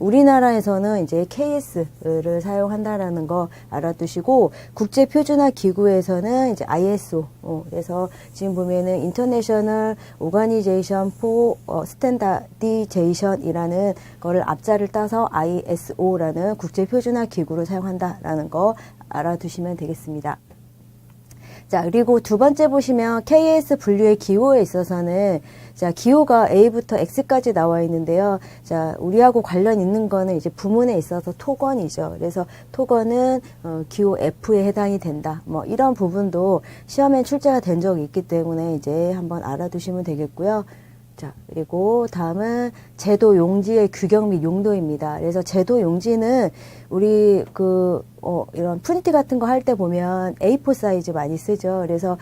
우리나라에서는 이제 KS를 사용한다라는 거 알아두시고, 국제표준화 기구에서는 이제 ISO, 그래서 지금 보면은 International Organization for Standardization 거를 앞자를 따서 ISO라는 국제표준화 기구를 사용한다라는 거 알아두시면 되겠습니다. 자, 그리고 두 번째 보시면 KS 분류의 기호에 있어서는, 자, 기호가 A부터 X까지 나와 있는데요. 자, 우리하고 관련 있는 거는 이제 부문에 있어서 토건이죠. 그래서 토건은 기호 F에 해당이 된다. 뭐 이런 부분도 시험에 출제가 된 적이 있기 때문에 이제 한번 알아두시면 되겠고요. 자, 그리고 다음은 제도 용지의 규격 및 용도입니다. 그래서 제도 용지는 우리 이런 프린트 같은 거 할 때 보면 A4 사이즈 많이 쓰죠. 그래서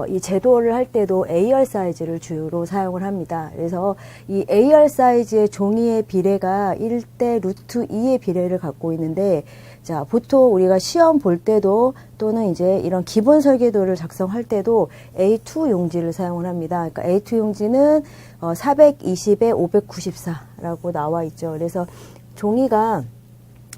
이 제도를 할 때도 A열 사이즈를 주로 사용을 합니다. 그래서 이 A열 사이즈의 종이의 비례가 1대 루트 2의 비례를 갖고 있는데, 자, 보통 우리가 시험 볼 때도 또는 이제 이런 기본 설계도를 작성할 때도 A2 용지를 사용을 합니다. 그러니까 A2 용지는 420에 594라고 나와 있죠. 그래서 종이가,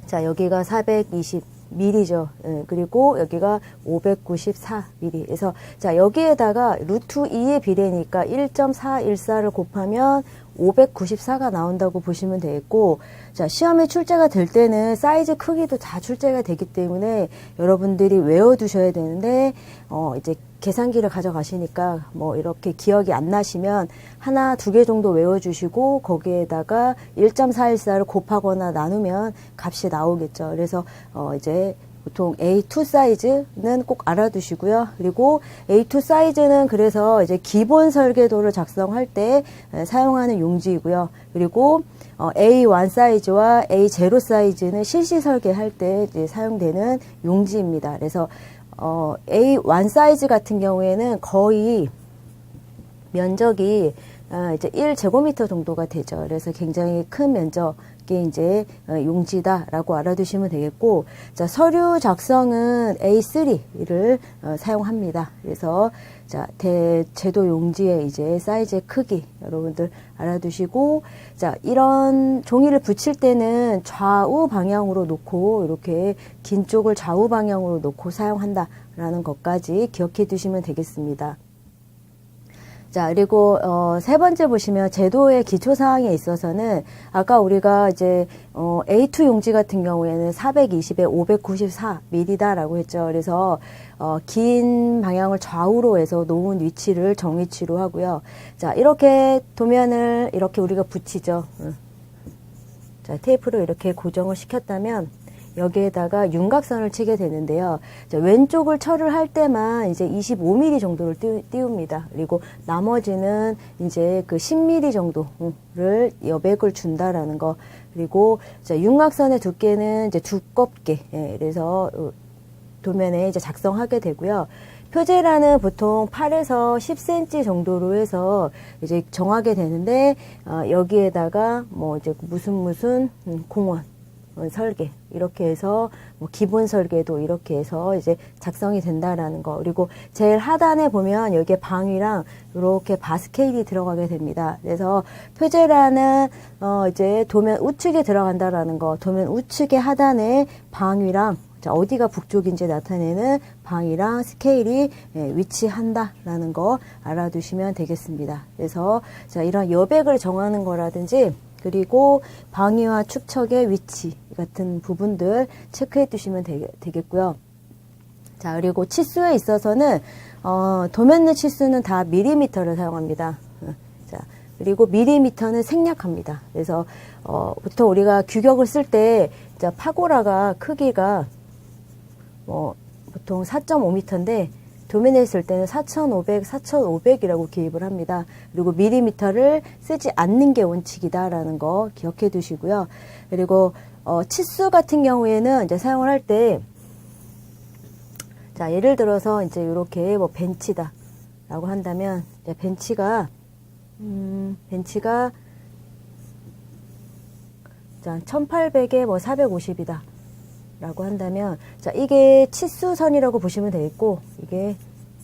자, 여기가 420mm죠. 예, 그리고 여기가 594mm. 그래서 자, 여기에다가 루트 2의 비례니까 1.414를 곱하면 594가 나온다고 보시면 되겠고, 자, 시험에 출제가 될 때는 사이즈 크기도 다 출제가 되기 때문에 여러분들이 외워두셔야 되는데, 이제 계산기를 가져가시니까 뭐 이렇게 기억이 안 나시면 하나, 두 개 정도 외워주시고 거기에다가 1.414를 곱하거나 나누면 값이 나오겠죠. 그래서 이제 보통 A2 사이즈는 꼭 알아두시고요. 그리고 A2 사이즈는 그래서 이제 기본 설계도를 작성할 때 사용하는 용지이고요. 그리고 A1 사이즈와 A0 사이즈는 실시 설계할 때 이제 사용되는 용지입니다. 그래서 A1 사이즈 같은 경우에는 거의 면적이 이제 1제곱미터 정도가 되죠. 그래서 굉장히 큰 면적의 이제 용지다라고 알아두시면 되겠고, 자, 서류 작성은 A3를 사용합니다. 그래서 자, 대제도 용지의 이제 사이즈의 크기 여러분들 알아두시고, 자, 이런 종이를 붙일 때는 좌우 방향으로 놓고 이렇게 긴 쪽을 좌우 방향으로 놓고 사용한다라는 것까지 기억해 두시면 되겠습니다. 자, 그리고 세 번째 보시면 제도의 기초사항에 있어서는 아까 우리가 이제 A2 용지 같은 경우에는 420에 594mm다라고 했죠. 그래서 긴 방향을 좌우로 해서 놓은 위치를 정위치로 하고요. 자, 이렇게 도면을 이렇게 우리가 붙이죠. 자, 테이프로 이렇게 고정을 시켰다면 여기에다가 윤곽선을 치게 되는데요. 자, 왼쪽을 철을 할 때만 이제 25mm 정도를 띄웁니다. 그리고 나머지는 이제 그 10mm 정도를 여백을 준다라는 거. 그리고 자, 윤곽선의 두께는 이제 두껍게, 그래서 도면에 이제 작성하게 되고요. 표제란은 보통 8에서 10cm 정도로 해서 이제 정하게 되는데, 여기에다가 뭐 이제 무슨 공원, 설계 이렇게 해서 뭐 기본 설계도 이렇게 해서 이제 작성이 된다라는 거. 그리고 제일 하단에 보면 여기에 방위랑 이렇게 바스케일이 들어가게 됩니다. 그래서 표제란은 이제 도면 우측에 들어간다라는 거. 도면 우측의 하단에 방위랑, 자, 어디가 북쪽인지 나타내는 방위랑 스케일이 위치한다라는 거 알아두시면 되겠습니다. 그래서 자, 이런 여백을 정하는 거라든지, 그리고 방위와 축척의 위치 같은 부분들 체크해 두시면 되겠고요. 자, 그리고 치수에 있어서는 도면 내 치수는 다 밀리미터를 사용합니다. 자, 그리고 밀리미터는 생략합니다. 그래서 보통 우리가 규격을 쓸 때 파고라가 크기가 보통 4.5m인데 도면에 쓸 때는 4,500이라고 기입을 합니다. 그리고 밀리미터를 쓰지 않는 게 원칙이다라는 거 기억해 두시고요. 그리고 치수 같은 경우에는 이제 사용을 할 때, 자, 예를 들어서 이제 이렇게 뭐 벤치다라고 한다면, 벤치가 자, 1800에 뭐 450이다. 라고 한다면, 자, 이게 치수선이라고 보시면 되겠고, 이게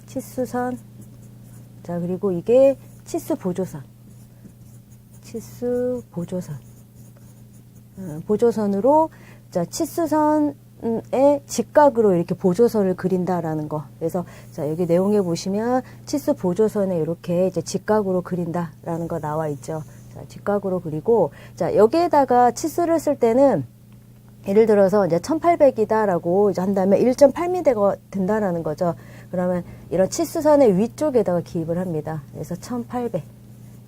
치수선, 자, 그리고 이게 치수 보조선. 보조선으로 자, 치수선의 직각으로 이렇게 보조선을 그린다라는 거. 그래서 자, 여기 내용에 보시면 치수 보조선에 이렇게 이제 직각으로 그린다라는 거 나와 있죠. 자, 직각으로 그리고 자, 여기에다가 치수를 쓸 때는 예를 들어서 이제 1800이다라고 이제 한다면 1.8m가 된다라는 거죠. 그러면 이런 치수선의 위쪽에다가 기입을 합니다. 그래서 1800.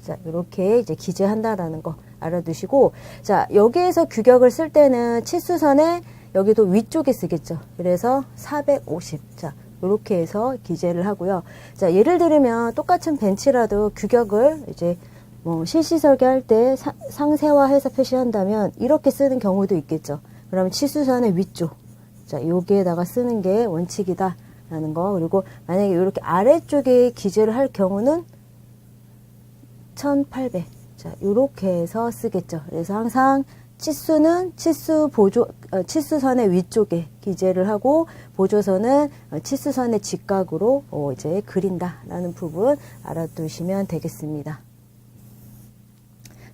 자, 이렇게 이제 기재한다라는 거 알아두시고, 자, 여기에서 규격을 쓸 때는 치수선의 여기도 위쪽에 쓰겠죠. 그래서 450. 자, 이렇게 해서 기재를 하고요. 자, 예를 들면 똑같은 벤치라도 규격을 이제 뭐 실시 설계할 때 상세화해서 표시한다면 이렇게 쓰는 경우도 있겠죠. 그러면 치수선의 위쪽. 자, 여기에다가 쓰는 게 원칙이다라는 거. 그리고 만약에 이렇게 아래쪽에 기재를 할 경우는 1800. 자, 요렇게 해서 쓰겠죠. 그래서 항상 치수는 치수선의 위쪽에 기재를 하고 보조선은 치수선의 직각으로 이제 그린다라는 부분 알아두시면 되겠습니다.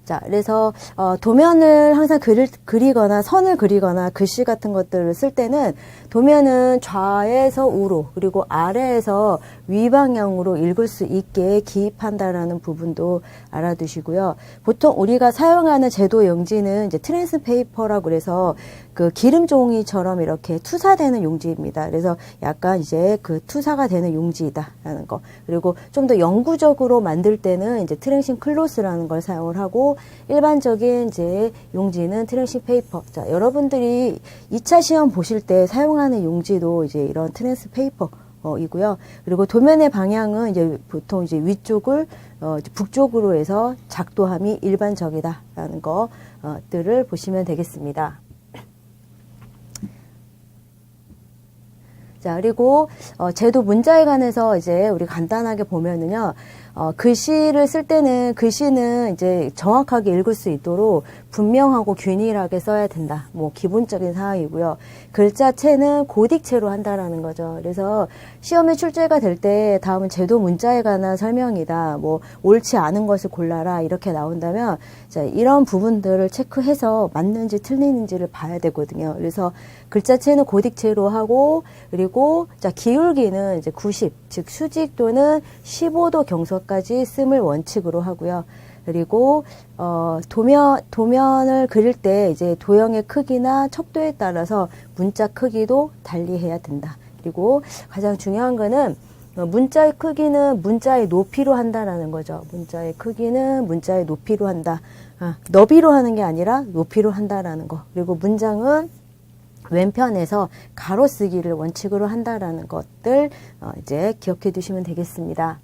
자, 그래서 도면을 항상 그리거나 선을 그리거나 글씨 같은 것들을 쓸 때는 도면은 좌에서 우로 그리고 아래에서 위 방향으로 읽을 수 있게 기입한다라는 부분도 알아두시고요. 보통 우리가 사용하는 제도 용지는 이제 트랜스 페이퍼라고 그래서 그 기름 종이처럼 이렇게 투사되는 용지입니다. 그래서 약간 이제 그 투사가 되는 용지이다라는 거. 그리고 좀 더 영구적으로 만들 때는 이제 트랭싱 클로스라는 걸 사용을 하고 일반적인 이제 용지는 트랭싱 페이퍼. 자, 여러분들이 2차 시험 보실 때 사용하는 용지도 이제 이런 트랜스 페이퍼 이고요. 그리고 도면의 방향은 이제 보통 이제 위쪽을 이제 북쪽으로 해서 작도함이 일반적이다라는 것들을 보시면 되겠습니다. 자, 그리고 제도 문자에 관해서 이제 우리 간단하게 보면은요. 글씨를 쓸 때는 글씨는 이제 정확하게 읽을 수 있도록 분명하고 균일하게 써야 된다. 뭐 기본적인 사항이고요. 글자체는 고딕체로 한다라는 거죠. 그래서 시험에 출제가 될 때 다음은 제도 문자에 관한 설명이다. 뭐 옳지 않은 것을 골라라 이렇게 나온다면 자, 이런 부분들을 체크해서 맞는지 틀리는지를 봐야 되거든요. 그래서 글자체는 고딕체로 하고 그리고 자, 기울기는 이제 90, 즉 수직 또는 15도 경사까지 씀을 원칙으로 하고요. 그리고 도면을 그릴 때 이제 도형의 크기나 척도에 따라서 문자 크기도 달리해야 된다. 그리고 가장 중요한 거는 문자의 크기는 문자의 높이로 한다라는 거죠. 문자의 크기는 문자의 높이로 한다. 너비로 하는 게 아니라 높이로 한다라는 거. 그리고 문장은 왼편에서 가로 쓰기를 원칙으로 한다라는 것들 이제 기억해 두시면 되겠습니다.